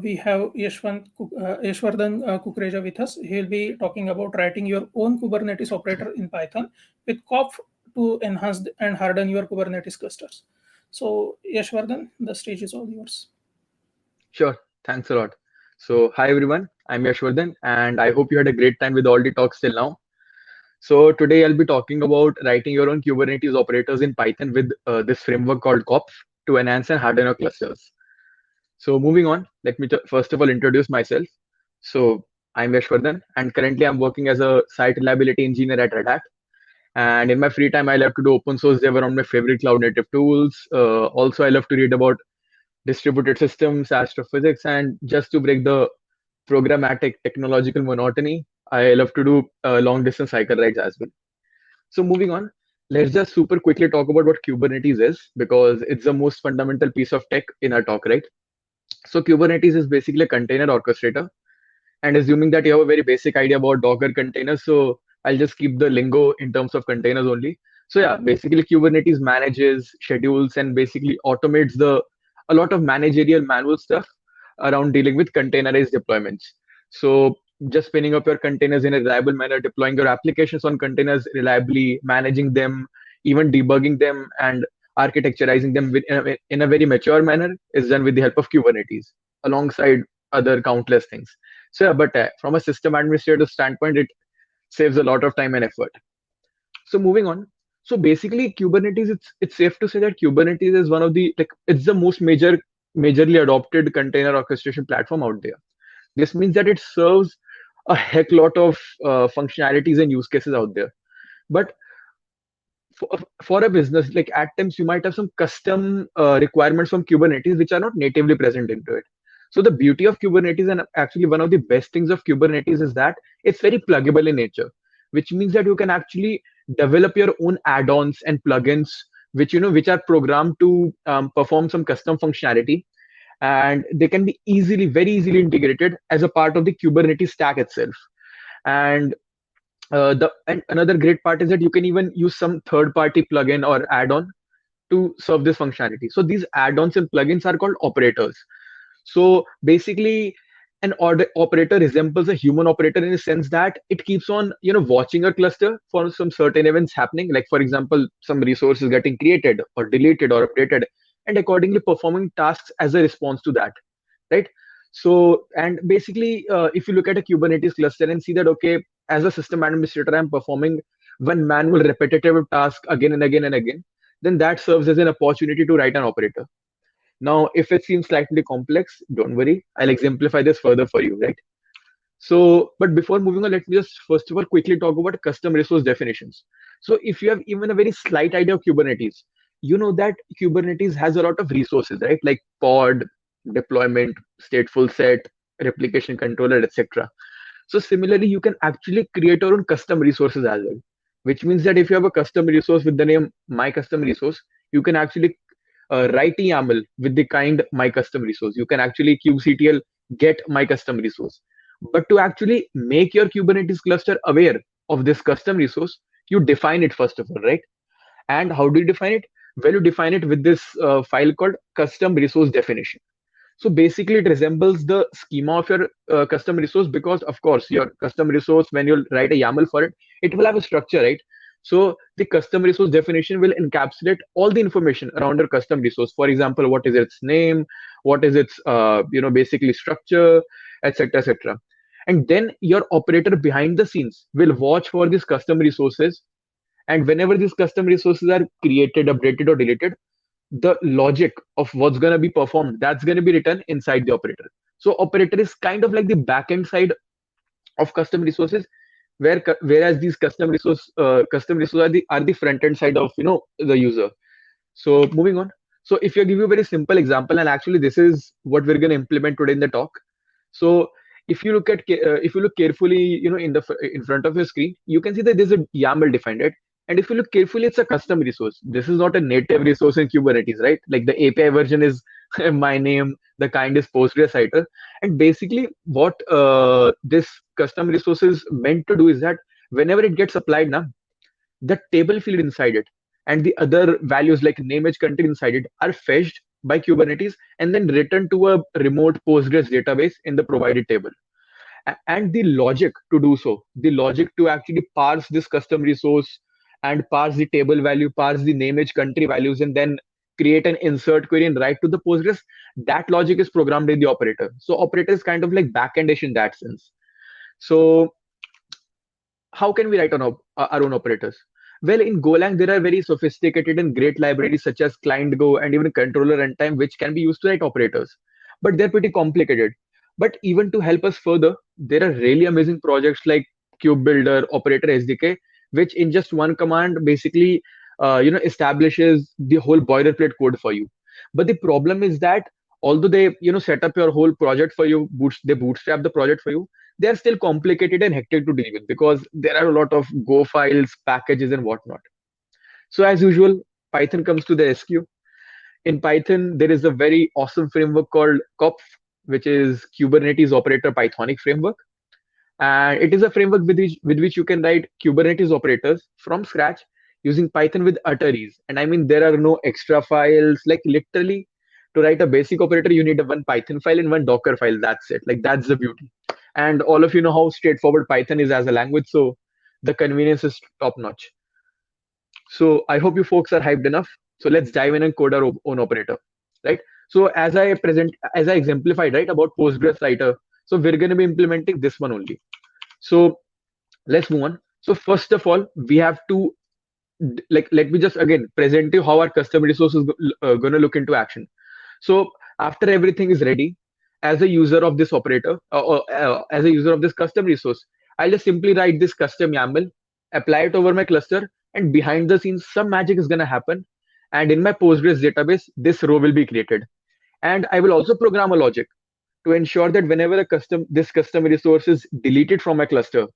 we have Yashwardhan Kukreja with us. He'll be talking about writing your own Kubernetes operator in Python with KOPF to enhance and harden your Kubernetes clusters. So, Yashwardhan, the stage is all yours. Sure, thanks a lot. So, hi everyone, I'm Yashwardhan, and I hope you had a great time with all the talks till now. So, today I'll be talking about writing your own Kubernetes operators in Python with this framework called KOPF to enhance and harden your clusters. So, moving on, let me first of all introduce myself. So, I'm Yashwardhan, and currently I'm working as a site reliability engineer at Red Hat. And in my free time, I love to do open source dev around my favorite cloud native tools. Also, I love to read about distributed systems, astrophysics, and just to break the programmatic technological monotony, I love to do long distance cycle rides as well. So moving on, let's just super quickly talk about what Kubernetes is because it's the most fundamental piece of tech in our talk, right? So Kubernetes is basically a container orchestrator. And assuming that you have a very basic idea about Docker containers, so I'll just keep the lingo in terms of containers only. So yeah, basically Kubernetes manages, schedules, and basically automates the a lot of managerial manual stuff around dealing with containerized deployments. So just spinning up your containers in a reliable manner, deploying your applications on containers reliably, managing them, even debugging them, and architecturizing them in a very mature manner is done with the help of Kubernetes alongside other countless things. So, yeah, but from a system administrator standpoint, it saves a lot of time and effort. So, moving on. So, basically, Kubernetes, it's safe to say that Kubernetes is one of the it's the most majorly adopted container orchestration platform out there. This means that it serves a heck lot of functionalities and use cases out there. But for a business, like at times you might have some custom requirements from Kubernetes which are not natively present into it. So the beauty of Kubernetes and actually one of the best things of Kubernetes is that it's very pluggable in nature, which means that you can actually develop your own add-ons and plugins which are programmed to perform some custom functionality, and they can be very easily integrated as a part of the Kubernetes stack itself. And another great part is that you can even use some third-party plugin or add-on to serve this functionality. So these add-ons and plugins are called operators. So basically, an operator resembles a human operator in the sense that it keeps on, watching a cluster for some certain events happening. Like for example, some resources getting created or deleted or updated, and accordingly performing tasks as a response to that, right? So, and basically, if you look at a Kubernetes cluster and see that, okay, as a system administrator, I'm performing one manual repetitive task again and again and again, then that serves as an opportunity to write an operator. Now, if it seems slightly complex, don't worry. I'll exemplify this further for you, right? So, but before moving on, let me just first of all quickly talk about custom resource definitions. So, if you have even a very slight idea of Kubernetes, you know that Kubernetes has a lot of resources, right? Like pod, deployment, stateful set, replication controller, etc. So, similarly, you can actually create your own custom resources as well, which means that if you have a custom resource with the name my custom resource, you can actually write a YAML with the kind my custom resource. You can actually kubectl get my custom resource. But to actually make your Kubernetes cluster aware of this custom resource, you define it first of all, right? And how do you define it? Well, you define it with this file called custom resource definition. So basically, it resembles the schema of your custom resource because, of course, your custom resource, when you write a YAML for it, it will have a structure, right? So the custom resource definition will encapsulate all the information around your custom resource. For example, what is its name, what is its basically structure, etc., etc. And then your operator behind the scenes will watch for these custom resources. And whenever these custom resources are created, updated, or deleted, the logic of what's going to be performed, that's going to be written inside the operator. So operator is kind of like the backend side of custom resources, whereas these custom resources are the front end side of the user. So moving on. So if you give you a very simple example, and actually this is what we're going to implement today in the talk. So if you look carefully, in front of your screen, you can see that there's a YAML defined, right? And if you look carefully, it's a custom resource. This is not a native resource in Kubernetes, right? Like the API version is my name, the kind is PostgreScitor. And basically what this custom resource is meant to do is that whenever it gets applied now, the table field inside it and the other values like name, age, content inside it are fetched by Kubernetes and then written to a remote Postgres database in the provided table. And the logic to do so, the logic to actually parse this custom resource and parse the table value, parse the name, age, country values, and then create an insert query and write to the Postgres, that logic is programmed in the operator. So operator is kind of like backend-ish in that sense. So how can we write on our own operators? Well, in Golang, there are very sophisticated and great libraries such as Client Go and even Controller Runtime, which can be used to write operators. But they're pretty complicated. But even to help us further, there are really amazing projects like Cube Builder, Operator SDK, which in just one command basically establishes the whole boilerplate code for you. But the problem is that although they set up your whole project for you, they bootstrap the project for you, they are still complicated and hectic to deal with because there are a lot of Go files, packages, and whatnot. So as usual, Python comes to the rescue. In Python, there is a very awesome framework called Kopf, which is Kubernetes Operator Pythonic framework. And it is a framework with which you can write Kubernetes operators from scratch using Python with utter ease. And I mean, there are no extra files. Like literally, to write a basic operator, you need one Python file and one Docker file. That's it. Like that's the beauty. And all of you know how straightforward Python is as a language, so the convenience is top notch. So I hope you folks are hyped enough. So let's dive in and code our own operator, right? So as I exemplified, right, about Postgres writer, so we're going to be implementing this one only. So let's move on. So first of all, we have to let me just again present you how our custom resource is going to look into action. So after everything is ready, as a user of this operator, as a user of this custom resource, I'll just simply write this custom YAML, apply it over my cluster, and behind the scenes, some magic is going to happen. And in my Postgres database, this row will be created. And I will also program a logic to ensure that whenever this custom resource is deleted from my cluster,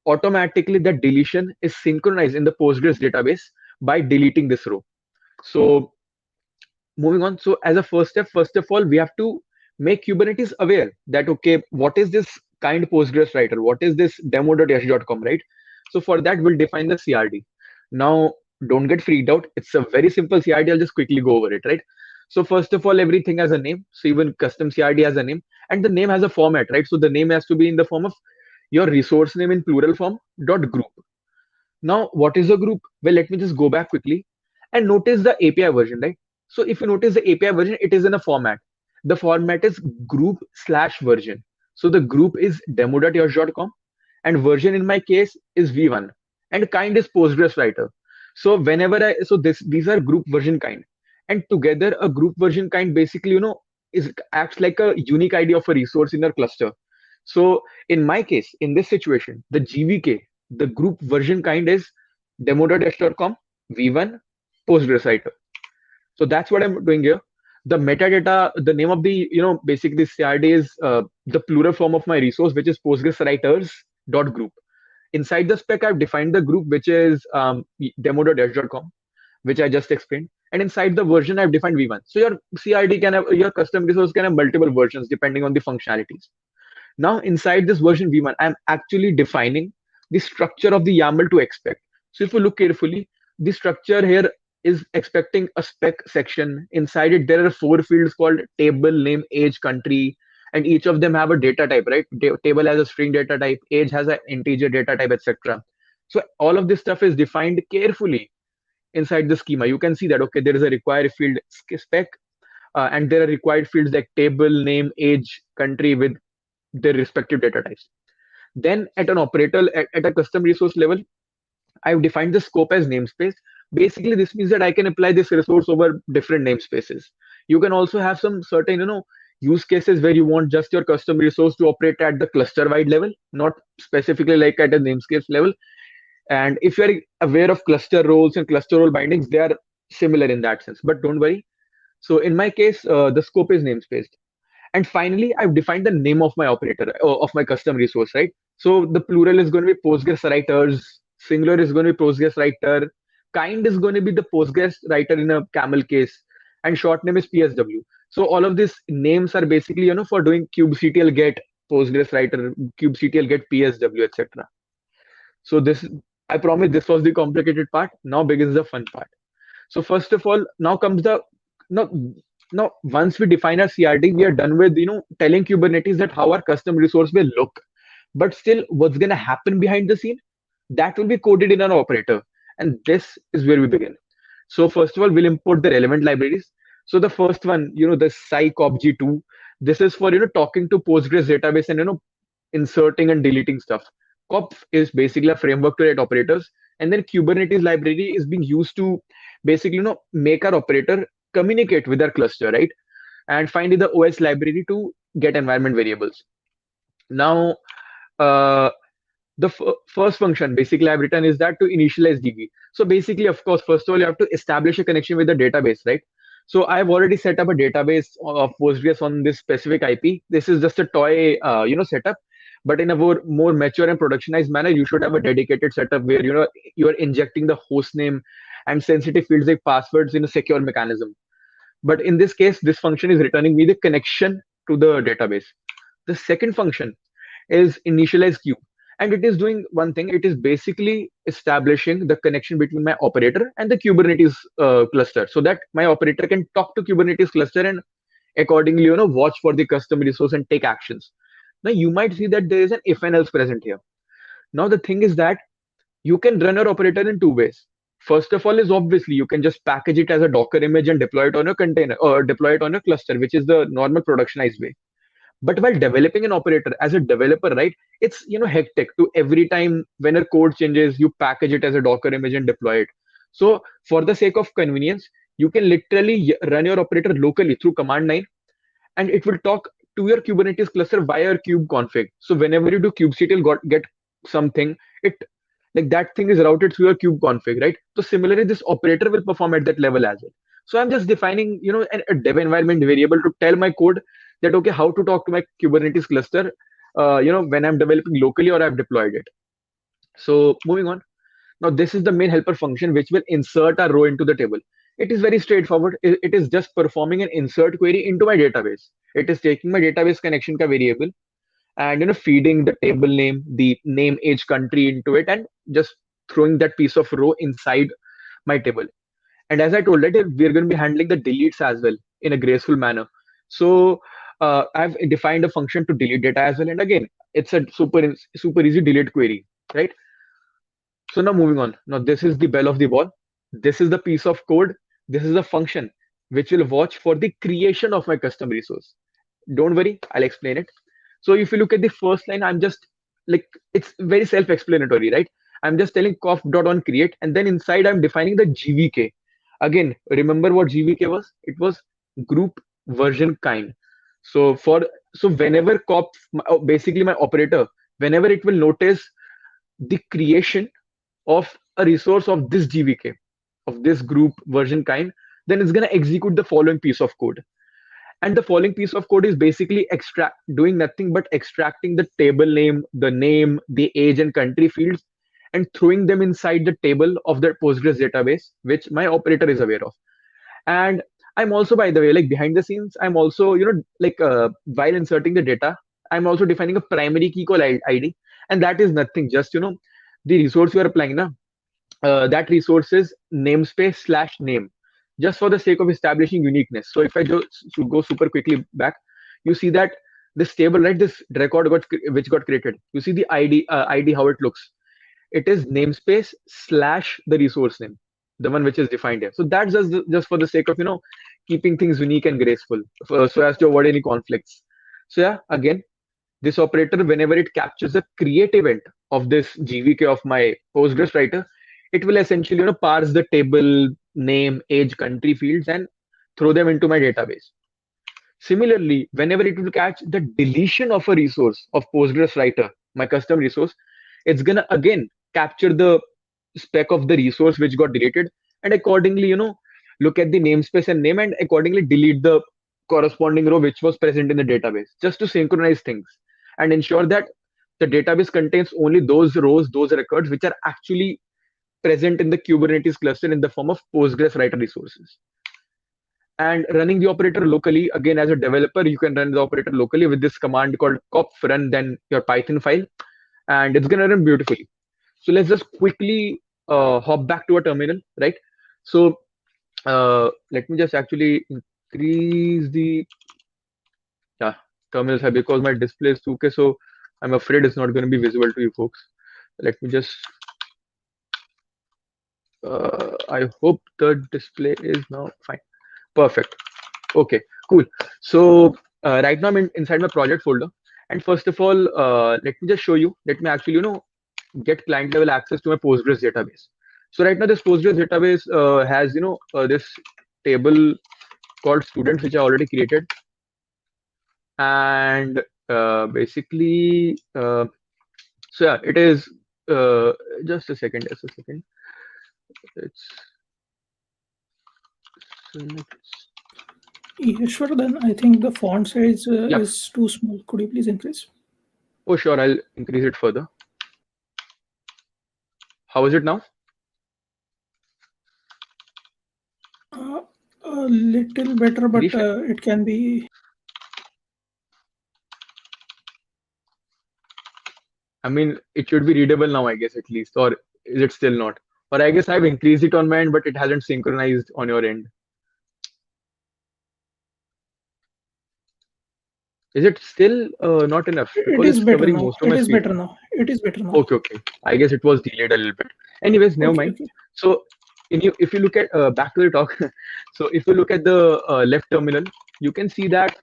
automatically that deletion is synchronized in the Postgres database by deleting this row. So moving on. So as a first of all, we have to make Kubernetes aware that, okay, what is this kind Postgres writer? What is this demo.ysh.com, right? So for that, we'll define the CRD. Now, don't get freaked out. It's a very simple CRD. I'll just quickly go over it, right? So first of all, everything has a name. So even custom CRD has a name, and the name has a format, right? So the name has to be in the form of your resource name in plural form .group. Now, what is a group? Well, let me just go back quickly and notice the API version, right? So if you notice the API version, it is in a format. The format is group/version. So the group is demo.yosh.com and version in my case is v1 and kind is Postgres writer. So these are group version kind, and together a group version kind basically acts like a unique ID of a resource in your cluster. So in my case, in this situation, the GVK, the group version kind is demo.yosh.com v1 Postgres writer. So that's what I'm doing here. The metadata, the name of the, basically this CRD is the plural form of my resource, which is Postgres writers.group. Inside the spec, I've defined the group, which is demo.yosh.com, which I just explained. And inside the version, I've defined v1. So your CRD can have, your custom resource can have multiple versions depending on the functionalities. Now inside this version v1, I'm actually defining the structure of the YAML to expect. So if you look carefully, the structure here is expecting a spec section. Inside it, there are 4 fields called table, name, age, country, and each of them have a data type, right? Table has a string data type, age has an integer data type, etc. So all of this stuff is defined carefully inside the schema. You can see that, okay, there is a required field spec, and there are required fields like table, name, age, country with their respective data types. Then at an operator, at a custom resource level, I've defined the scope as namespace. Basically, this means that I can apply this resource over different namespaces. You can also have some certain, use cases where you want just your custom resource to operate at the cluster-wide level, not specifically like at a namespace level. And if you're aware of cluster roles and cluster role bindings, they are similar in that sense. But don't worry. So in my case, the scope is namespaced. And finally, I've defined the name of my operator, of my custom resource, right? So the plural is going to be Postgres writers, singular is going to be Postgres writer, kind is going to be the Postgres writer in a camel case, and short name is PSW. So all of these names are basically, for doing kubectl get Postgres writer, kubectl get PSW, etc. So I promise this was the complicated part. Now begins the fun part. So first of all, now comes Now, once we define our CRD, we are done with telling Kubernetes that how our custom resource will look. But still, what's gonna happen behind the scene? That will be coded in an operator, and this is where we begin. So first of all, we'll import the relevant libraries. So the first one, the scikopg2. This is for talking to Postgres database and inserting and deleting stuff. Kopf is basically a framework to write operators, and then Kubernetes library is being used to basically make our operator communicate with our cluster, right? And finally, the OS library to get environment variables. Now, uh, the first function basically I've written is that to initialize DB. So basically, of course, first of all, you have to establish a connection with the database, right? So I've already set up a database of Postgres on this specific IP. This is just a toy, setup. But in a more mature and productionized manner, you should have a dedicated setup where you are injecting the host name and sensitive fields like passwords in a secure mechanism. But in this case, this function is returning me the connection to the database. The second function is initialize queue. And it is doing one thing. It is basically establishing the connection between my operator and the Kubernetes cluster so that my operator can talk to Kubernetes cluster and accordingly, watch for the custom resource and take actions. Now you might see that there is an if and else present here. Now the thing is that you can run your operator in two ways. First of all is obviously you can just package it as a Docker image and deploy it on a container or deploy it on a cluster, which is the normal productionized way. But while developing an operator as a developer, right, it's hectic to every time when a code changes, you package it as a Docker image and deploy it. So for the sake of convenience, you can literally run your operator locally through command line, and it will talk to your Kubernetes cluster via kubeconfig. So whenever you do kubectl get something, it like that thing is routed through your kubeconfig, right? So similarly, this operator will perform at that level as well. So I'm just defining, a dev environment variable to tell my code that okay, how to talk to my Kubernetes cluster, when I'm developing locally or I've deployed it. So moving on. Now this is the main helper function which will insert a row into the table. It is very straightforward. It is just performing an insert query into my database. It is taking my database connection ka variable and feeding the table name, the name, age, country into it, and just throwing that piece of row inside my table. And as I told that we're going to be handling the deletes as well in a graceful manner. So I've defined a function to delete data as well. And again, it's a super easy delete query, right? So now moving on. Now this is the bell of the ball. This is the piece of code. This is the function which will watch for the creation of my custom resource. Don't worry, I'll explain it. So if you look at the first line, I'm just like, it's very self-explanatory, right? I'm just telling conf.on create, and then inside I'm defining the GVK. Again, remember what GVK was? It was group version kind. So whenever basically my operator, whenever it will notice the creation of a resource of this GVK, of this group version kind, then it's going to execute the following piece of code. And the following piece of code is basically doing nothing but extracting the table name, the age and country fields, and throwing them inside the table of the Postgres database, which my operator is aware of. And I'm also, by the way, like behind the scenes, I'm also, while inserting the data, I'm also defining a primary key call ID. And that is nothing, just, the resource you are applying, that resource is namespace/name, just for the sake of establishing uniqueness. So if I go super quickly back, you see that this table, right, this record which got created, you see the ID, how it looks. It is namespace/the resource name, the one which is defined here. So that's just for the sake of keeping things unique and graceful, so as to avoid any conflicts. So yeah, again, this operator, whenever it captures a create event of this GVK of my Postgres writer, it will essentially parse the table name, age, country fields and throw them into my database. Similarly, whenever it will catch the deletion of a resource of Postgres writer, my custom resource, it's gonna again capture the spec of the resource which got deleted, and accordingly, look at the namespace and name and accordingly delete the corresponding row which was present in the database, just to synchronize things and ensure that the database contains only those rows, those records which are actually present in the Kubernetes cluster in the form of Postgres writer resources. And running the operator locally, again, as a developer, you can run the operator locally with this command called copf run, then your Python file, and it's going to run beautifully. So let's just quickly hop back to a terminal, right? So let me just actually increase the terminal size because my display is 2K, so I'm afraid it's not going to be visible to you folks. Let me just. I hope the display is now fine. Perfect. Okay, cool. So right now I'm inside my project folder, and first of all, let me just show you. Let me actually, get client level access to my Postgres database. So right now this Postgres database has, this table called students which I already created, and basically, so yeah, it is. Just a second. Just a second. It's. Yashwardhan, I think the font size Yeah. is too small. Could you please increase? Oh, sure. I'll increase it further. How is it now? A little better, but Girish? it can be. I mean, it should be readable now, I guess, at least. Or is it still not? Or I guess I've increased it on my end, but it hasn't synchronized on your end. Is it still not enough? It Because is it's better covering now. most of It my is screen. better now. It is better now. Okay, okay. I guess it was delayed a little bit. Anyways, never mind. Okay. So, if you look at back to the talk, so if you look at the left terminal, you can see that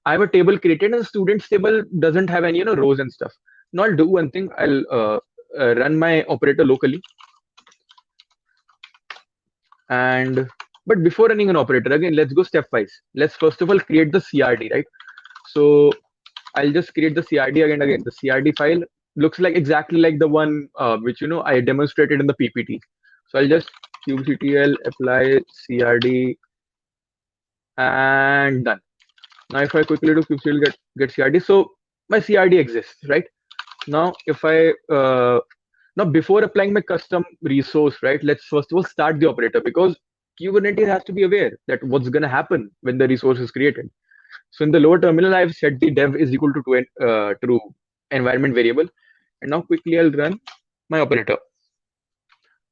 I have a table created, and the students table doesn't have any rows and stuff. Now I'll do one thing. I'll run my operator locally, and but before running an operator, again, let's go stepwise. Let's first of all create the CRD, right? So I'll just create the CRD again. Again, the CRD file looks like exactly like the one which I demonstrated in the PPT. So I'll just kubectl apply CRD and done. Now if I quickly do kubectl get CRD, so my CRD exists, right? Now if I now before applying my custom resource, right? Let's first of all start the operator because Kubernetes has to be aware that what's going to happen when the resource is created. So in the lower terminal, I've set the dev is equal to true environment variable. And now quickly I'll run my operator.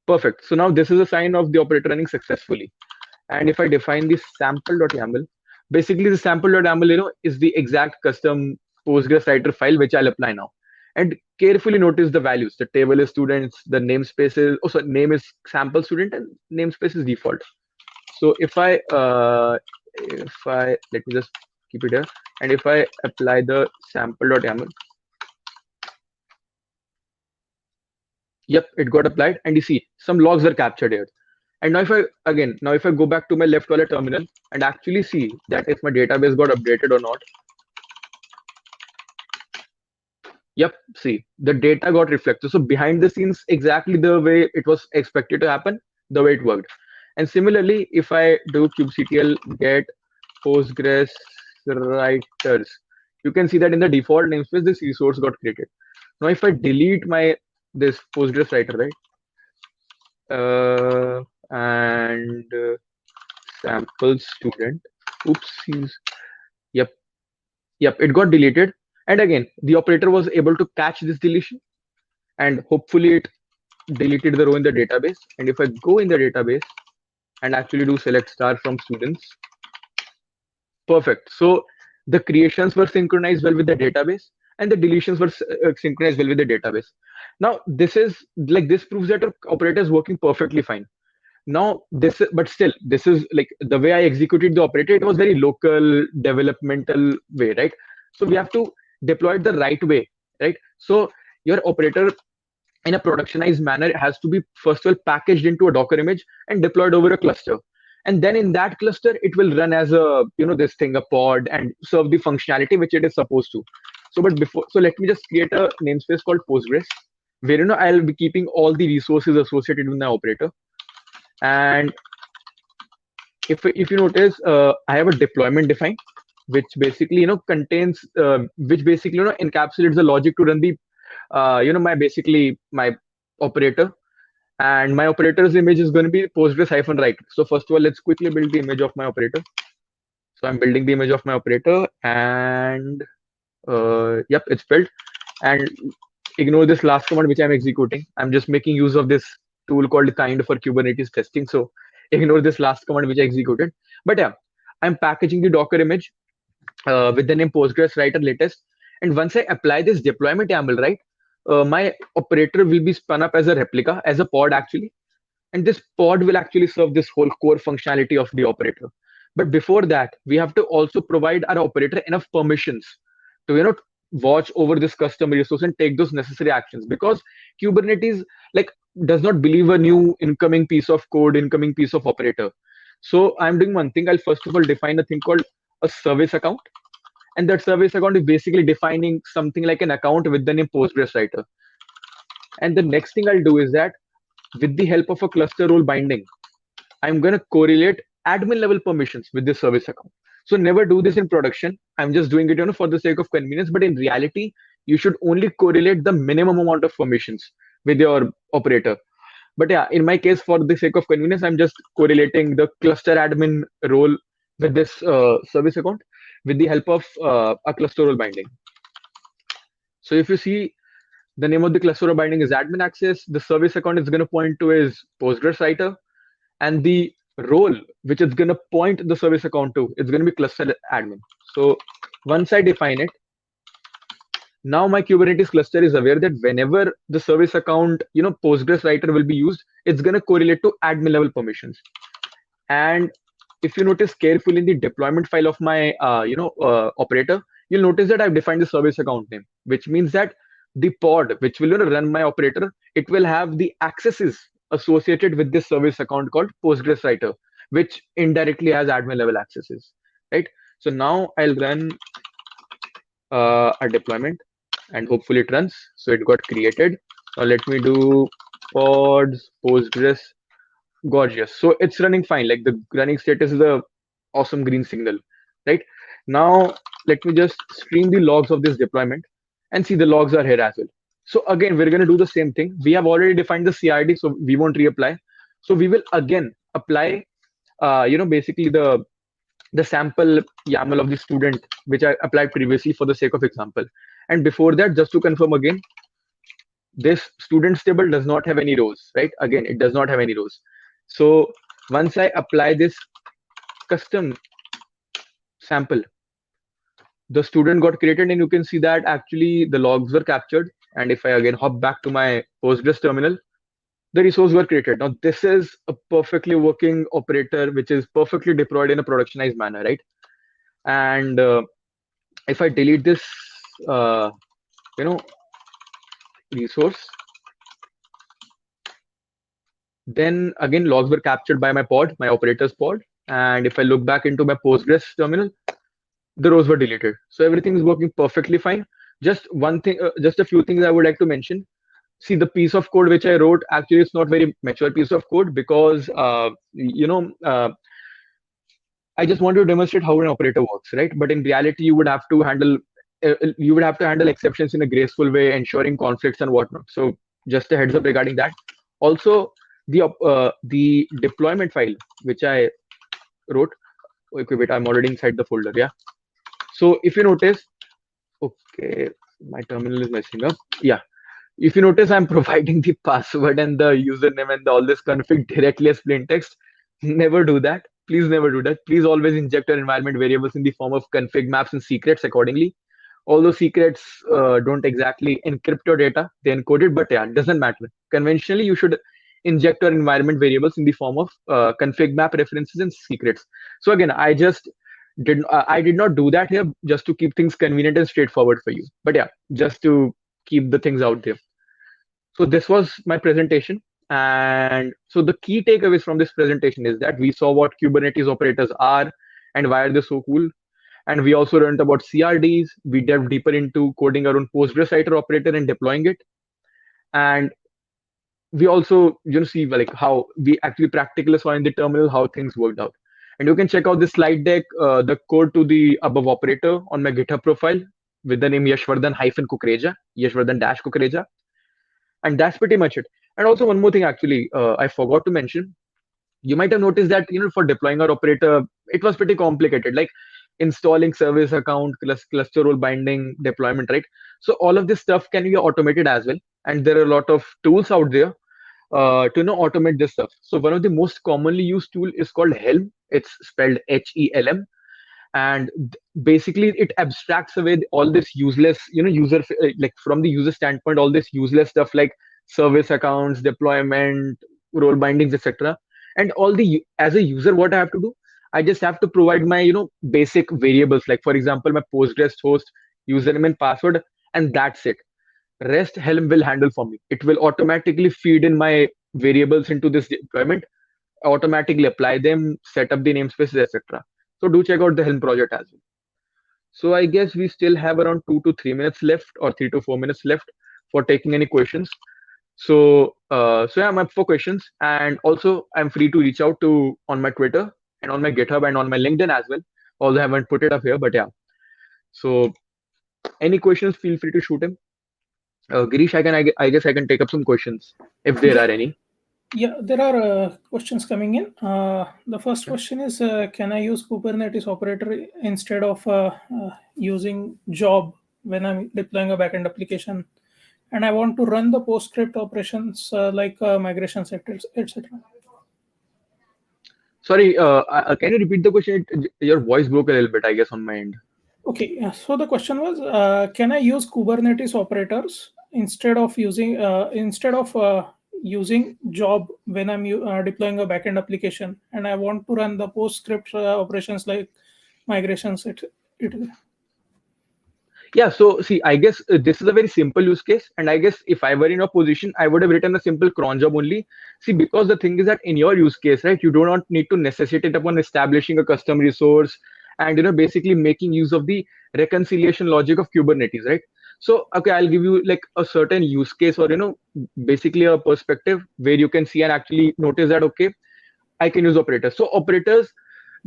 Perfect. So now this is a sign of the operator running successfully. And if I define the sample.yaml, basically the sample.yaml, is the exact custom Postgres writer file which I'll apply now. And carefully notice the values. The table is students, the namespace is also name is sample student and namespace is default. So if I let me just keep it here, and if I apply the sample.yaml, yep, it got applied, and you see some logs are captured here. And now if I go back to my left collar terminal and actually see that if my database got updated or not, yep, see the data got reflected. So behind the scenes, exactly the way it was expected to happen, the way it worked. And similarly, if I do kubectl get Postgres writers, you can see that in the default namespace, this resource got created. Now, if I delete this Postgres writer, right, and sample student, oopsies, yep, it got deleted. And again, the operator was able to catch this deletion, and hopefully it deleted the row in the database. And if I go in the database and actually do select star from students, perfect. So the creations were synchronized well with the database, and the deletions were synchronized well with the database. Now this proves that our operator is working perfectly fine. Now but still, this is like the way I executed the operator. It was very local developmental way, right? So we have to deploy it the right way, right? So your operator in a productionized manner has to be first of all packaged into a Docker image and deployed over a cluster. And then in that cluster, it will run as a this thing, a pod, and serve the functionality which it is supposed to. So let me just create a namespace called Postgres, where I'll be keeping all the resources associated with my operator. And if you notice, I have a deployment defined, which basically contains which basically encapsulates the logic to run the my operator. And my operator's image is going to be Postgres-write. So first of all, let's quickly build the image of my operator. So I'm building the image of my operator, and yep, it's built. And ignore this last command which I'm executing. I'm just making use of this tool called kind for Kubernetes testing. So ignore this last command which I executed. But yeah, I'm packaging the Docker image with the name Postgres Writer latest. And once I apply this deployment YAML, right, my operator will be spun up as a replica, as a pod actually. And this pod will actually serve this whole core functionality of the operator. But before that, we have to also provide our operator enough permissions to, watch over this custom resource and take those necessary actions, because Kubernetes like does not believe a new incoming piece of code, incoming piece of operator. So I'm doing one thing. I'll first of all define a thing called a service account, and that service account is basically defining something like an account with the name Postgres Writer. And the next thing I'll do is that with the help of a cluster role binding, I'm going to correlate admin level permissions with this service account. So never do this in production. I'm just doing it, for the sake of convenience. But in reality, you should only correlate the minimum amount of permissions with your operator. But yeah, in my case, for the sake of convenience, I'm just correlating the cluster admin role with this service account with the help of a cluster role binding. So if you see, the name of the cluster role binding is admin access. The service account is going to point to is Postgres Writer, and the role which it's going to point the service account to, it's going to be cluster admin. So once I define it, now my Kubernetes cluster is aware that whenever the service account, Postgres Writer will be used, it's going to correlate to admin level permissions. And if you notice carefully in the deployment file of my operator, you'll notice that I've defined the service account name, which means that the pod which will run my operator, it will have the accesses associated with this service account called Postgres Writer, which indirectly has admin level accesses, right? So now I'll run a deployment and hopefully it runs. So it got created. Now let me do pods Postgres gorgeous. So it's running fine. Like the running status is a awesome green signal, right? Now let me just stream the logs of this deployment and see the logs are here as well. So again, we're going to do the same thing. We have already defined the CRD, so we won't reapply. So we will again apply, basically the sample YAML of the student, which I applied previously for the sake of example. And before that, just to confirm again, this students table does not have any rows, right? Again, it does not have any rows. So once I apply this custom sample, the student got created, and you can see that actually the logs were captured. And if I again hop back to my Postgres terminal, the resource were created. Now this is a perfectly working operator, which is perfectly deployed in a productionized manner, right? And if I delete this, resource, then again logs were captured by my pod, my operator's pod. And if I look back into my Postgres terminal, the rows were deleted. So everything is working perfectly fine. Just one thing, just a few things I would like to mention. See, the piece of code which I wrote, actually it's not very mature piece of code, because I just want to demonstrate how an operator works, right? But in reality, you would have to handle exceptions in a graceful way, ensuring conflicts and whatnot. So just a heads up regarding that. Also, the deployment file which I wrote. Okay, wait, I'm already inside the folder. Yeah. So if you notice, okay, my terminal is messing up. Yeah. If you notice, I'm providing the password and the username and all this config directly as plain text. Never do that. Please never do that. Please always inject your environment variables in the form of config maps and secrets accordingly. Although secrets don't exactly encrypt your data, they encode it, but yeah, it doesn't matter. Conventionally, you should inject your environment variables in the form of config map references and secrets. So again, I did not do that here, just to keep things convenient and straightforward for you. But yeah, just to keep the things out there. So this was my presentation. And so the key takeaways from this presentation is that we saw what Kubernetes operators are and why are they so cool. And we also learned about CRDs. We delved deeper into coding our own Postgres Writer operator and deploying it. And we also see like how we actually practically saw in the terminal how things worked out. And you can check out this slide deck, the code to the above operator on my GitHub profile with the name Yashwardhan-Kukreja, Yashwardhan-Kukreja. And that's pretty much it. And also one more thing, actually, I forgot to mention. You might have noticed that, for deploying our operator, it was pretty complicated, like installing service account, cluster role binding, deployment, right? So all of this stuff can be automated as well. And there are a lot of tools out there to automate this stuff. So one of the most commonly used tool is called Helm. It's spelled HELM, and basically it abstracts away all this useless, like from the user standpoint, all this useless stuff like service accounts, deployment, role bindings, etc. And all the as a user, what I have to do, I just have to provide my basic variables, like for example my Postgres host, username and password, and that's it. Rest Helm will handle for me. It will automatically feed in my variables into this deployment, automatically apply them, set up the namespaces, etc. So do check out the Helm project as well. So I guess we still have around 2 to 3 minutes left, or 3 to 4 minutes left for taking any questions. So yeah, I'm up for questions, and also I'm free to reach out to on my Twitter and on my GitHub and on my LinkedIn as well. Although I haven't put it up here, but yeah. So any questions, feel free to shoot him. Girish, I guess I can take up some questions if there are any. Yeah, there are questions coming in. The first question is, can I use Kubernetes operator instead of using job when I'm deploying a backend application, and I want to run the PostScript operations like migration sectors, etc. Sorry, can you repeat the question? Your voice broke a little bit, I guess, on my end. Okay, so the question was, can I use Kubernetes operators instead of using job when I'm deploying a backend application, and I want to run the PostScript operations like migrations, etc. Yeah, so see, I guess this is a very simple use case, and I guess if I were in your position, I would have written a simple cron job only. See, because the thing is that in your use case, right, you do not need to necessitate upon establishing a custom resource and basically making use of the reconciliation logic of Kubernetes, right? So okay, I'll give you like a certain use case, or basically a perspective where you can see and actually notice that okay, I can use operators. So operators,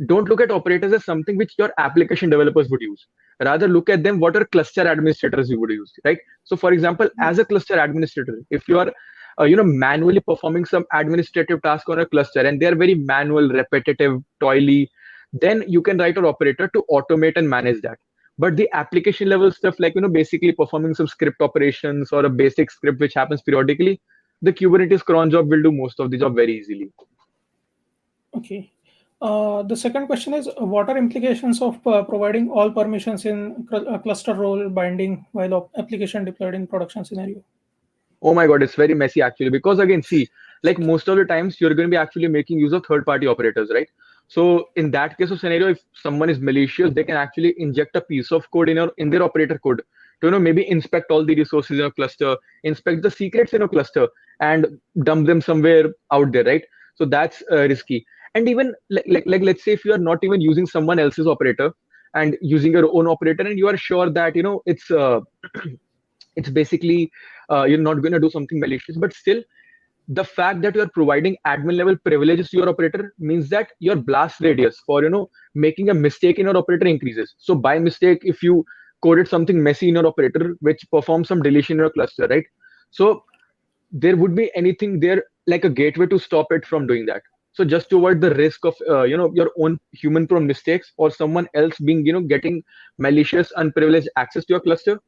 don't look at operators as something which your application developers would use. Rather, look at them what are cluster administrators you would use, right? So, for example, as a cluster administrator, if you are manually performing some administrative task on a cluster and they are very manual, repetitive, toily, then you can write an operator to automate and manage that. But the application level stuff, like basically performing some script operations or a basic script which happens periodically, the Kubernetes cron job will do most of the job very easily. Okay. The second question is, what are implications of providing all permissions in a cluster role binding while application deployed in production scenario? Oh my God, it's very messy actually, because again, see, like most of the times you're going to be actually making use of third-party operators, right? So in that case of scenario, if someone is malicious, they can actually inject a piece of code in their operator code to maybe inspect all the resources in a cluster, inspect the secrets in a cluster, and dump them somewhere out there, right? So that's risky. And even like let's say if you are not even using someone else's operator and using your own operator, and you are sure that it's basically you're not going to do something malicious, but still the fact that you are providing admin level privileges to your operator means that your blast radius for making a mistake in your operator increases. So by mistake, if you coded something messy in your operator which performs some deletion in your cluster, right? So there would be anything there like a gateway to stop it from doing that. So just to avoid the risk of your own human prone mistakes or someone else being getting malicious unprivileged access to your cluster,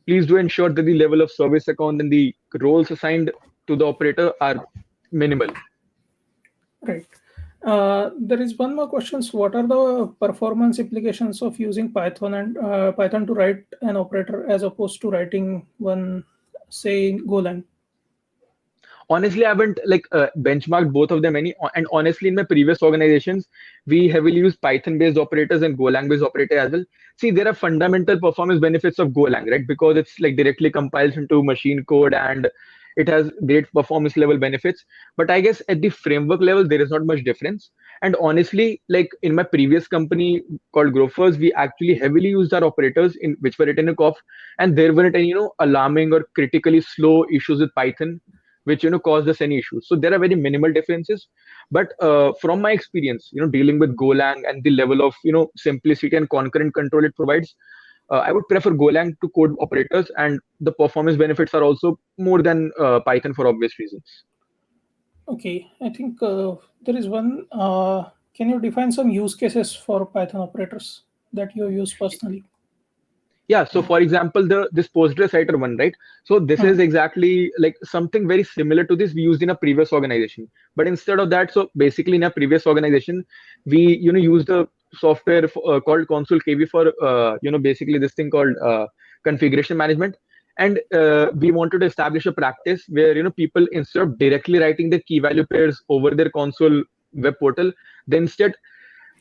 please do ensure that the level of service account and the roles assigned to the operator are minimal. Right. There is one more question. So what are the performance implications of using Python and Python to write an operator as opposed to writing one, say, in Golang? Honestly, I haven't benchmarked both of them any. And honestly, in my previous organizations, we heavily use Python-based operators and Golang-based operator as well. See, there are fundamental performance benefits of Golang, right? Because it's like directly compiles into machine code and it has great performance level benefits. But I guess at the framework level, there is not much difference. And honestly, like in my previous company called Grofers, we actually heavily used our operators in which were written in COF, and there weren't any alarming or critically slow issues with Python which caused us any issues. So there are very minimal differences. But from my experience, dealing with Golang and the level of simplicity and concurrent control it provides, I would prefer Golang to code operators, and the performance benefits are also more than Python for obvious reasons. Okay, I think there is one. Can you define some use cases for Python operators that you use personally? Yeah, so for example, this Postgres writer one, right? So this is exactly like something very similar to this we used in a previous organization. But instead of that, so basically in a previous organization, we used a software called Console KV for basically this thing called configuration management. And we wanted to establish a practice where people, instead of directly writing the key value pairs over their console web portal, they instead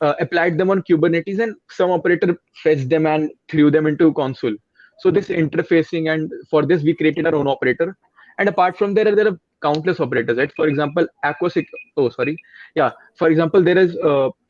applied them on Kubernetes, and some operator fetched them and threw them into console. So this interfacing, and for this we created our own operator. And apart from there are countless operators, right? For example, For example, there is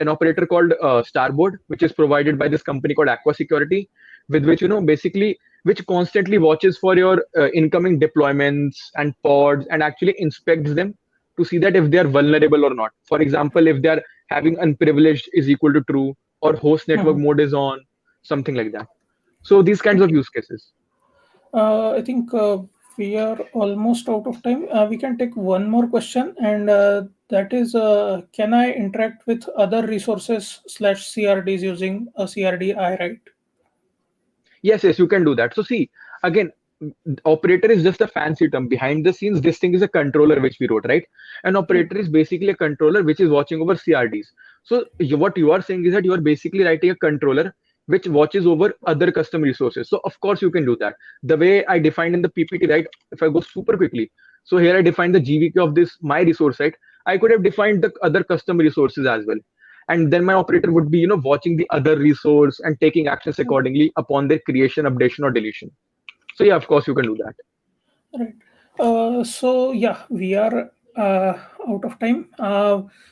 an operator called Starboard, which is provided by this company called Aqua Security, with which basically which constantly watches for your incoming deployments and pods and actually inspects them to see that if they are vulnerable or not. For example, if they are having unprivileged is equal to true, or host network mode is on, something like that. So these kinds of use cases. I think we are almost out of time. We can take one more question, and that is, can I interact with other resources / CRDs using a CRD I write? Yes, you can do that. So see, again, operator is just a fancy term. Behind the scenes, this thing is a controller which we wrote, right? An operator is basically a controller which is watching over CRDs. So what you are saying is that you are basically writing a controller which watches over other custom resources. So of course you can do that. The way I defined in the PPT, right? If I go super quickly, so here I defined the GVK of this my resource, right? I could have defined the other custom resources as well, and then my operator would be watching the other resource and taking actions accordingly upon their creation, updation, or deletion. So yeah, of course you can do that. Right. So yeah, we are out of time.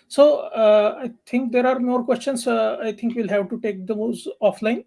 So I think there are more questions. I think we'll have to take those offline.